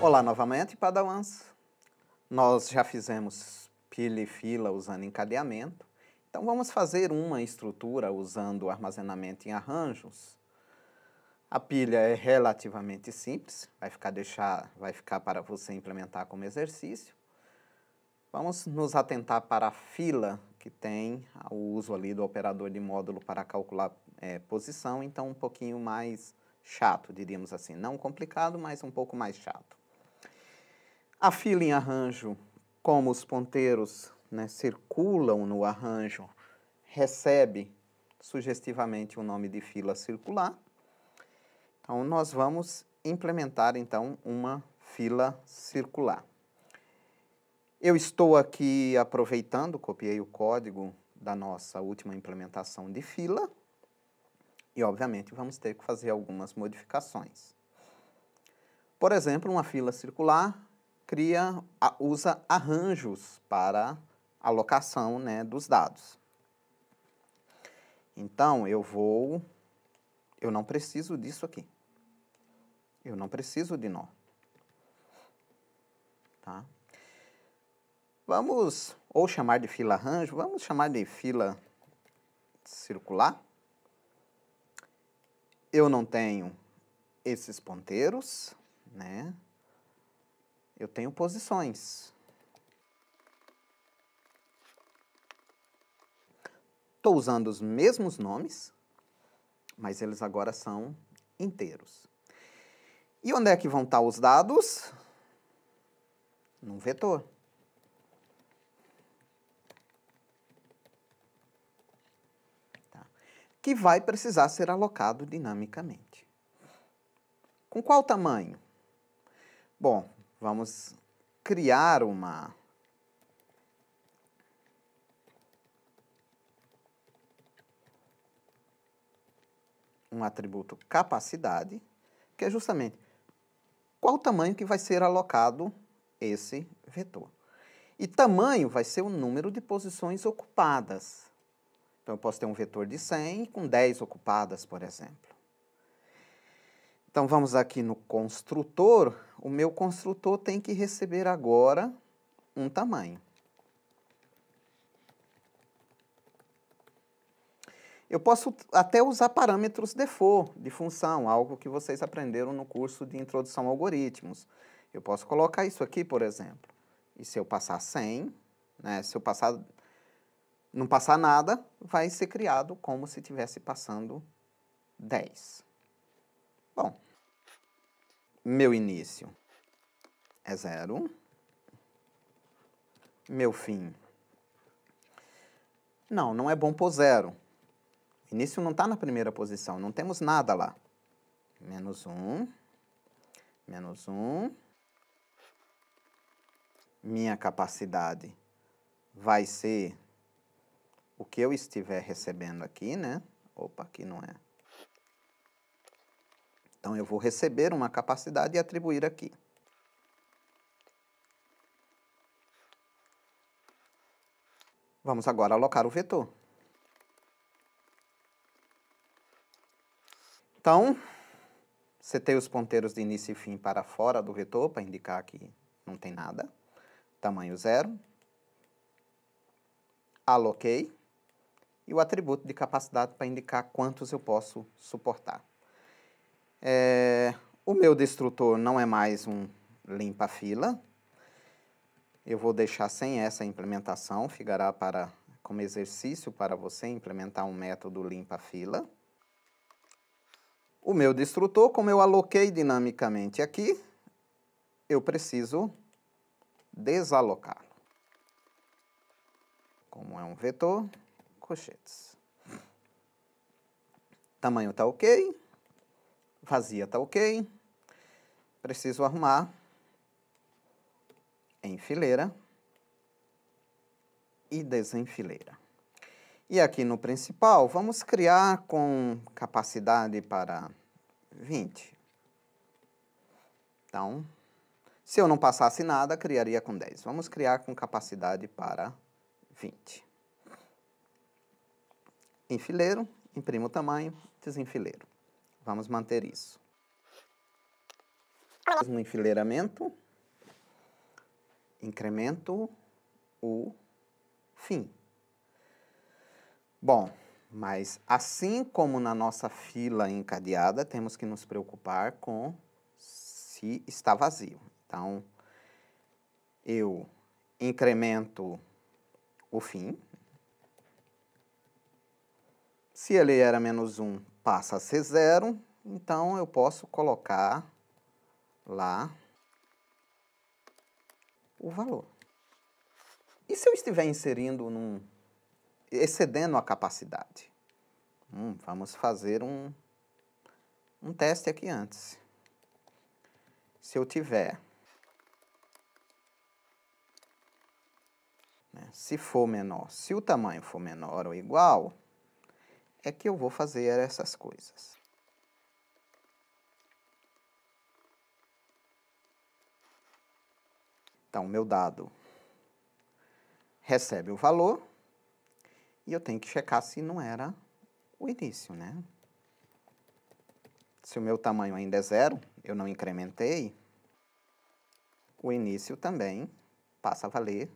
Olá novamente, Padawans. Nós já fizemos pilha e fila usando encadeamento. Então vamos fazer uma estrutura usando armazenamento em arranjos. A pilha é relativamente simples, vai ficar para você implementar como exercício. Vamos nos atentar para a fila, que tem o uso ali do operador de módulo para calcular posição, então um pouquinho mais chato, diríamos assim. Não complicado, mas um pouco mais chato. A fila em arranjo, como os ponteiros circulam no arranjo, recebe sugestivamente o nome de fila circular. Então, nós vamos implementar, então, uma fila circular. Eu estou aqui aproveitando, copiei o código da nossa última implementação de fila e, obviamente, vamos ter que fazer algumas modificações. Por exemplo, uma fila circular usa arranjos para alocação dos dados. Então, eu não preciso disso aqui. Eu não preciso de nó. Tá? Vamos ou chamar de fila arranjo, vamos chamar de fila circular. Eu não tenho esses ponteiros, né? Eu tenho posições. Estou usando os mesmos nomes, mas eles agora são inteiros. E onde é que vão estar os dados? Num vetor. Tá. Que vai precisar ser alocado dinamicamente. Com qual tamanho? Bom, vamos criar um atributo capacidade, que é justamente qual o tamanho que vai ser alocado esse vetor. E tamanho vai ser o número de posições ocupadas. Então, eu posso ter um vetor de 100 com 10 ocupadas, por exemplo. Então, vamos aqui no construtor. O meu construtor tem que receber agora um tamanho. Eu posso até usar parâmetros default de função, algo que vocês aprenderam no curso de Introdução a Algoritmos. Eu posso colocar isso aqui, por exemplo. E se eu passar 100, se eu não passar nada, vai ser criado como se estivesse passando 10. Bom, meu início é 0. Meu fim. Não é bom pôr 0. Início não está na primeira posição, não temos nada lá. Menos 1. Menos 1. Minha capacidade vai ser o que eu estiver recebendo aqui, né? Opa, aqui não é. Então, eu vou receber uma capacidade e atribuir aqui. Vamos agora alocar o vetor. Então, setei os ponteiros de início e fim para fora do vetor, para indicar que não tem nada. Tamanho 0. Aloquei. E o atributo de capacidade para indicar quantos eu posso suportar. O meu destrutor não é mais um limpa-fila. Eu vou deixar sem essa implementação, ficará como exercício para você implementar um método limpa-fila. O meu destrutor, como eu aloquei dinamicamente aqui, eu preciso desalocá-lo. Como é um vetor, colchetes. Tamanho está ok. Vazia está ok. Preciso arrumar enfileira e desenfileira. E aqui no principal, vamos criar com capacidade para 20. Então, se eu não passasse nada, criaria com 10. Vamos criar com capacidade para 20. Enfileiro, imprimo o tamanho, desenfileiro. Vamos manter isso. No enfileiramento, incremento o fim. Bom, mas assim como na nossa fila encadeada, temos que nos preocupar com se está vazio. Então, eu incremento o fim. Se ele era -1, passa a ser 0, então eu posso colocar lá o valor. E se eu estiver inserindo excedendo a capacidade? Vamos fazer um teste aqui antes. Se eu tiver, se for menor, se o tamanho for menor ou igual, é que eu vou fazer essas coisas. Então, meu dado recebe o valor e eu tenho que checar se não era o início, né? Se o meu tamanho ainda é 0, eu não incrementei, o início também passa a valer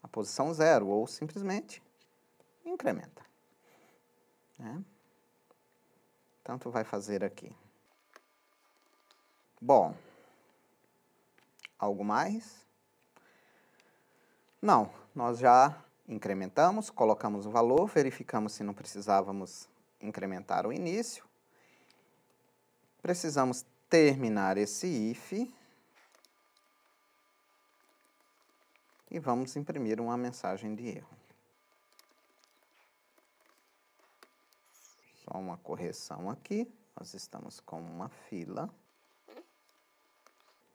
a posição 0, ou simplesmente incrementa. Né? Tanto vai fazer aqui. Bom, algo mais? Não, nós já incrementamos, colocamos o valor, verificamos se não precisávamos incrementar o início. Precisamos terminar esse if e vamos imprimir uma mensagem de erro. Só uma correção aqui, nós estamos com uma fila.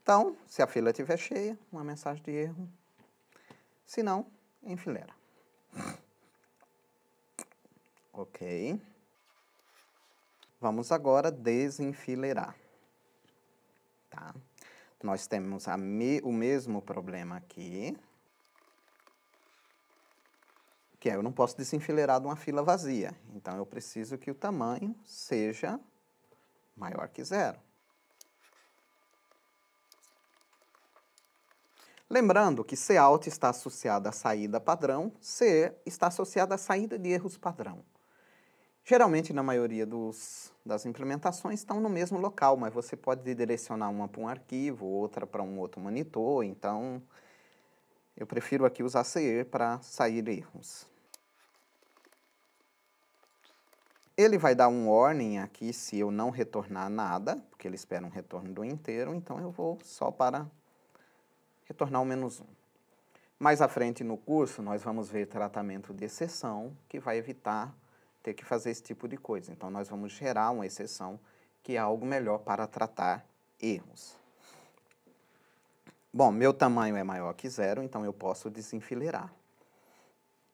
Então, se a fila estiver cheia, uma mensagem de erro. Se não, enfileira. Ok. Vamos agora desenfileirar. Tá? Nós temos o mesmo problema aqui, que é, eu não posso desenfileirar de uma fila vazia. Então, eu preciso que o tamanho seja maior que 0. Lembrando que Cout está associado à saída padrão, C está associado à saída de erros padrão. Geralmente, na maioria das implementações, estão no mesmo local, mas você pode direcionar uma para um arquivo, outra para um outro monitor, então eu prefiro aqui usar CE para sair erros. Ele vai dar um warning aqui se eu não retornar nada, porque ele espera um retorno do inteiro, então eu vou só para retornar o -1. Mais à frente no curso, nós vamos ver tratamento de exceção, que vai evitar ter que fazer esse tipo de coisa. Então, nós vamos gerar uma exceção, que é algo melhor para tratar erros. Bom, meu tamanho é maior que 0, então eu posso desenfileirar.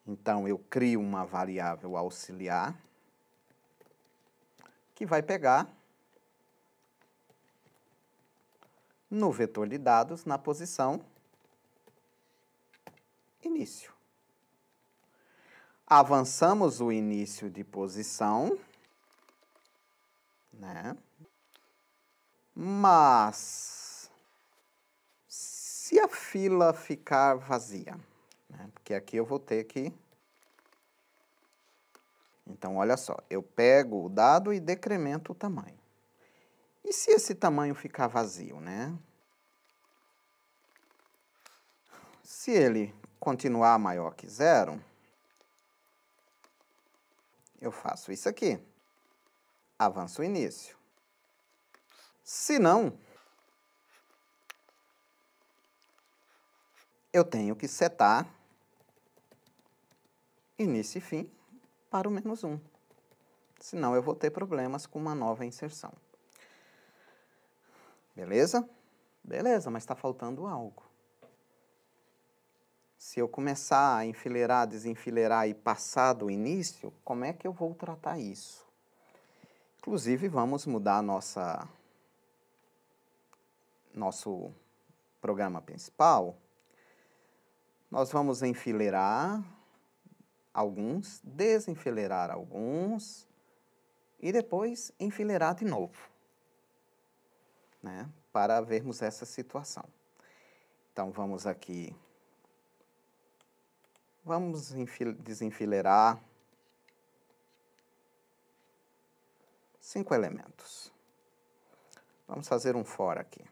Então, eu crio uma variável auxiliar, que vai pegar no vetor de dados, na posição início. Avançamos o início de posição, né? Mas, se a fila ficar vazia, né? Porque aqui eu vou ter que... Então, olha só, eu pego o dado e decremento o tamanho. E se esse tamanho ficar vazio, né? Se ele continuar maior que 0, eu faço isso aqui. Avanço o início. Se não, eu tenho que setar início e fim para o -1. Senão eu vou ter problemas com uma nova inserção. Beleza? Beleza, mas está faltando algo. Se eu começar a enfileirar, desenfileirar e passar do início, como é que eu vou tratar isso? Inclusive, vamos mudar nosso programa principal. Nós vamos enfileirar alguns, desenfileirar alguns e depois enfileirar de novo. Né? para vermos essa situação. Então, vamos aqui, vamos desenfileirar 5 elementos. Vamos fazer um for aqui.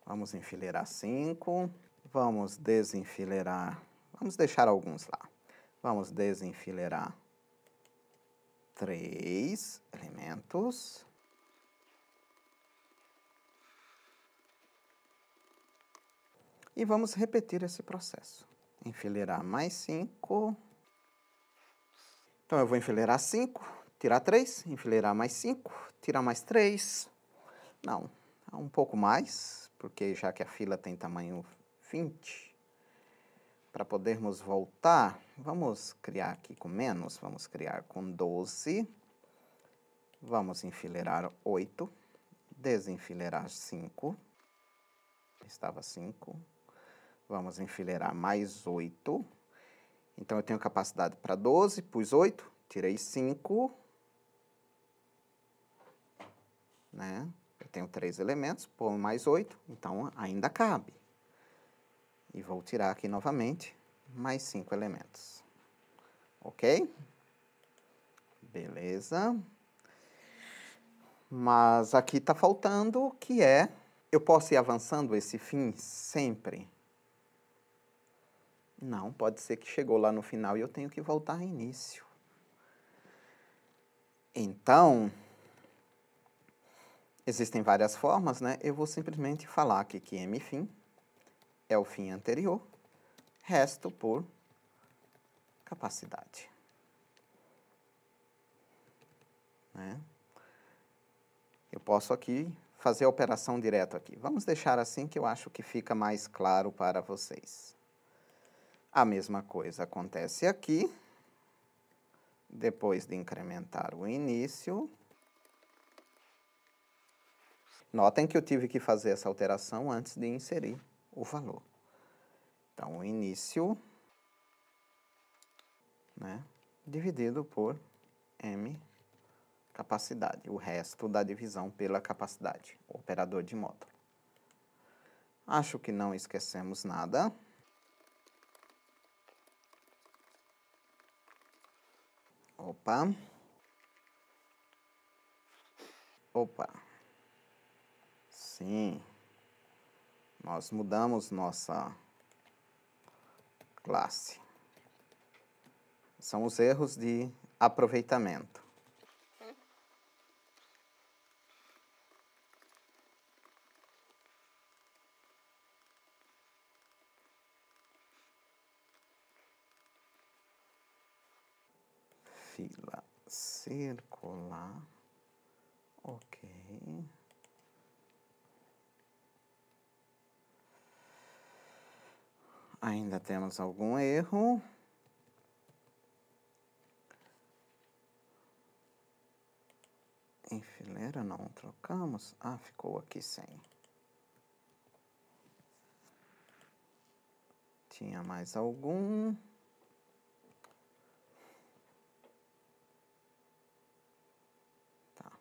Vamos enfileirar 5, vamos desenfileirar, vamos deixar alguns lá. Vamos desenfileirar 3 elementos. E vamos repetir esse processo. Enfileirar mais 5. Então, eu vou enfileirar 5, tirar 3, enfileirar mais 5, tirar mais 3. Não, um pouco mais, porque já que a fila tem tamanho 20, para podermos voltar, vamos criar aqui com menos, vamos criar com 12. Vamos enfileirar 8, desenfileirar 5, estava 5. Vamos enfileirar mais 8. Então, eu tenho capacidade para 12, pus 8, tirei 5. Né? Eu tenho 3 elementos, pôr mais 8, então ainda cabe. E vou tirar aqui novamente mais 5 elementos. Ok? Beleza. Mas aqui está faltando, que é, eu posso ir avançando esse fim sempre? Não, pode ser que chegou lá no final e eu tenho que voltar ao início. Então, existem várias formas, né? Eu vou simplesmente falar aqui que mfim é o fim anterior, resto por capacidade. Né? Eu posso aqui fazer a operação direto aqui. Vamos deixar assim que eu acho que fica mais claro para vocês. A mesma coisa acontece aqui, depois de incrementar o início. Notem que eu tive que fazer essa alteração antes de inserir o valor. Então, o início, né, dividido por M capacidade, o resto da divisão pela capacidade, o operador de módulo. Acho que não esquecemos nada. Opa. Opa. Sim. Nós mudamos nossa classe. São os erros de aproveitamento. Fila circular. Ok. Ainda temos algum erro. Em fileira não trocamos. Ah, ficou aqui sem. Tinha mais algum. Tá,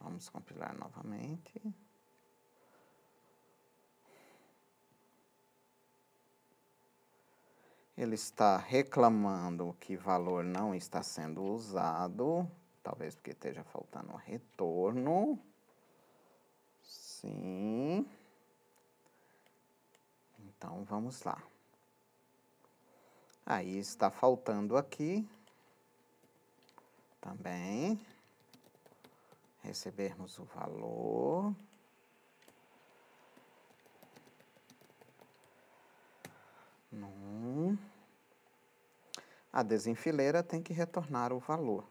vamos compilar novamente. Ele está reclamando que valor não está sendo usado, talvez porque esteja faltando retorno. Sim. Então, vamos lá. Aí está faltando aqui também recebermos o valor. A desenfileira tem que retornar o valor.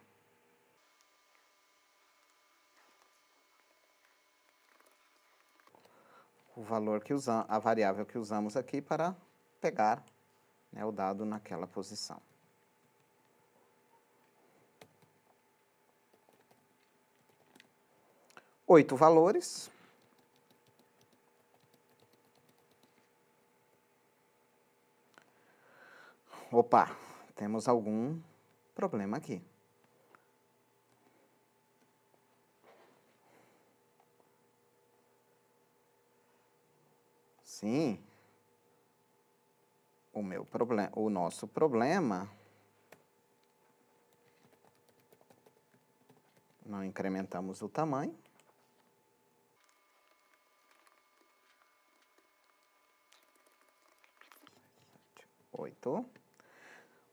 O valor que usamos, a variável que usamos aqui para pegar, né, o dado naquela posição. Oito valores. Opa, temos algum problema aqui. assim, o nosso problema, não incrementamos o tamanho.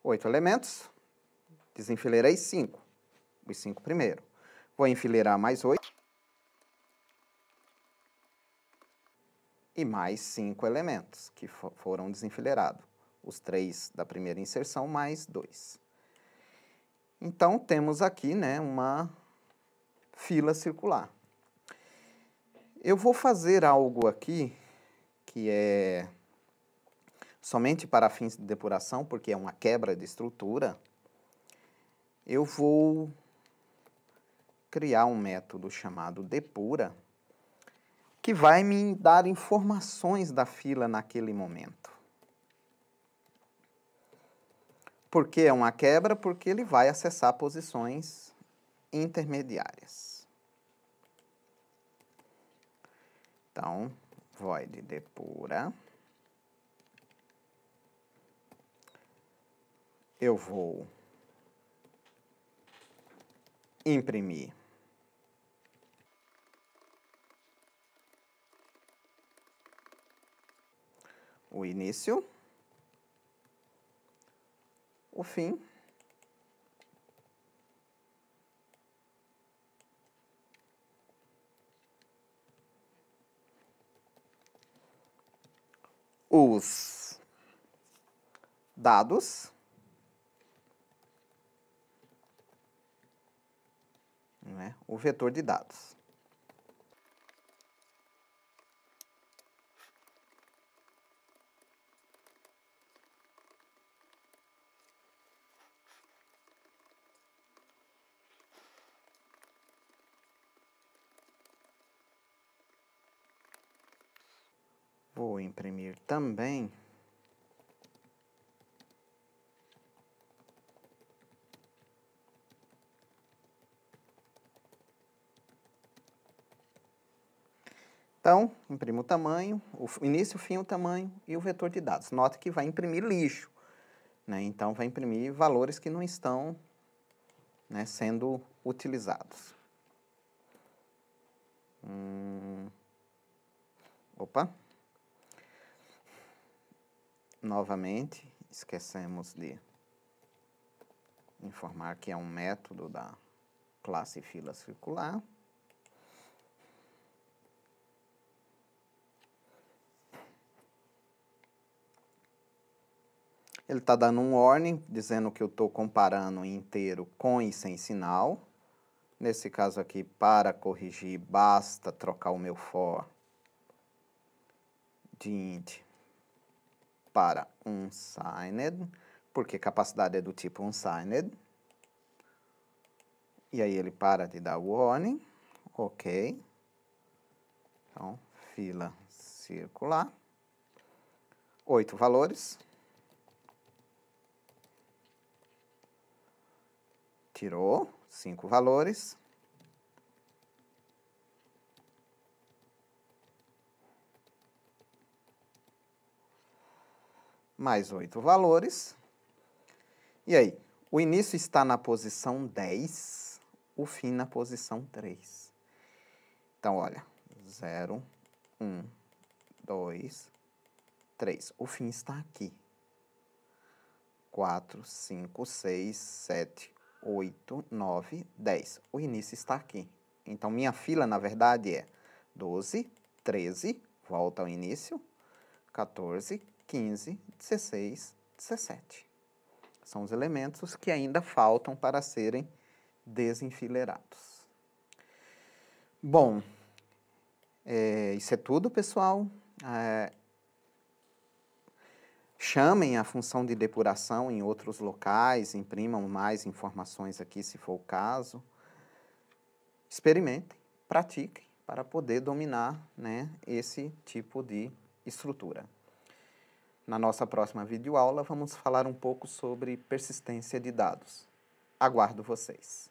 8 elementos, desenfileirei 5, os 5 primeiro. Vou enfileirar mais 8. E mais 5 elementos que foram desenfileirados. Os 3 da primeira inserção mais 2. Então, temos aqui, né, uma fila circular. Eu vou fazer algo aqui que é somente para fins de depuração, porque é uma quebra de estrutura. Eu vou criar um método chamado depura, que vai me dar informações da fila naquele momento. Por que é uma quebra? Porque ele vai acessar posições intermediárias. Então, void depura. Eu vou imprimir o início, o fim, os dados, né, o vetor de dados. Vou imprimir também então, imprimo o tamanho, o início, o fim, o tamanho e o vetor de dados. Note que vai imprimir lixo, né? Então, vai imprimir valores que não estão, né, sendo utilizados. Opa! Novamente, esquecemos de informar que é um método da classe fila circular. Ele está dando um warning, dizendo que eu estou comparando inteiro com e sem sinal. Nesse caso aqui, para corrigir, basta trocar o meu for de int para unsigned, porque capacidade é do tipo unsigned. E aí ele para de dar o warning. Ok. Então, fila circular. 8 valores. Tirou 5 valores. Mais 8 valores. E aí? O início está na posição 10, o fim na posição 3. Então, olha, 0, 1, 2, 3. O fim está aqui. 4, 5, 6, 7, 8, 9, 10. O início está aqui. Então, minha fila, na verdade, é 12, 13, volta ao início, 14, 15, 16, 17. São os elementos que ainda faltam para serem desenfileirados. Bom, isso é tudo, pessoal. Chamem a função de depuração em outros locais, imprimam mais informações aqui, se for o caso. Experimentem, pratiquem, para poder dominar, né, esse tipo de estrutura. Na nossa próxima videoaula, vamos falar um pouco sobre persistência de dados. Aguardo vocês.